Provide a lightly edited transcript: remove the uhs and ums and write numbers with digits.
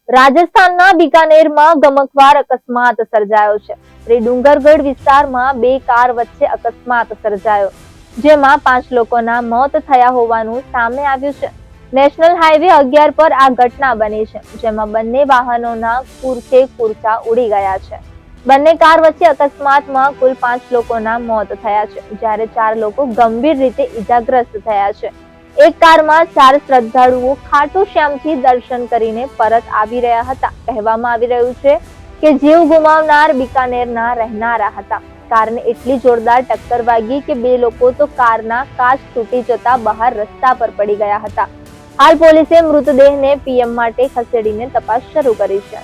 રાજસ્થાનના બિકાનેરમાં ગમખ્વાર અકસ્માત સર્જાયો છે। ડુંગરગઢ વિસ્તારમાં બે કાર વચ્ચે અકસ્માત સર્જાયો, જેમાં 5 લોકોના મોત થયા હોવાનું સામે આવ્યું છે। નેશનલ હાઈવે 11 પર આ ઘટના બની છે, જેમાં બંને વાહનોના કુરખે કુરચા ઉડી ગયા છે। બંને કાર વચ્ચે અકસ્માતમાં કુલ 5 લોકોના મોત થયા છે, જ્યારે 4 લોકો ગંભીર રીતે ઈજાગ્રસ્ત થયા છે। એક કારમાં 4 શ્રદ્ધાળુઓ ખાટુ શ્યામથી દર્શન કરીને પરત આવી રહ્યા હતા। કહેવામાં આવી રહ્યું છે કે જીવ ગુમાવનાર બિકાનેરના રહેનારા હતા। કારને એટલી જોરદાર ટક્કર વાગી કે 2 લોકો તો કારના કાચ તૂટી જતા બહાર રસ્તા પર પડી ગયા હતા। હાલ પોલીસે મૃતદેહને પીએમ માટે ખસેડીને તપાસ શરૂ કરી છે।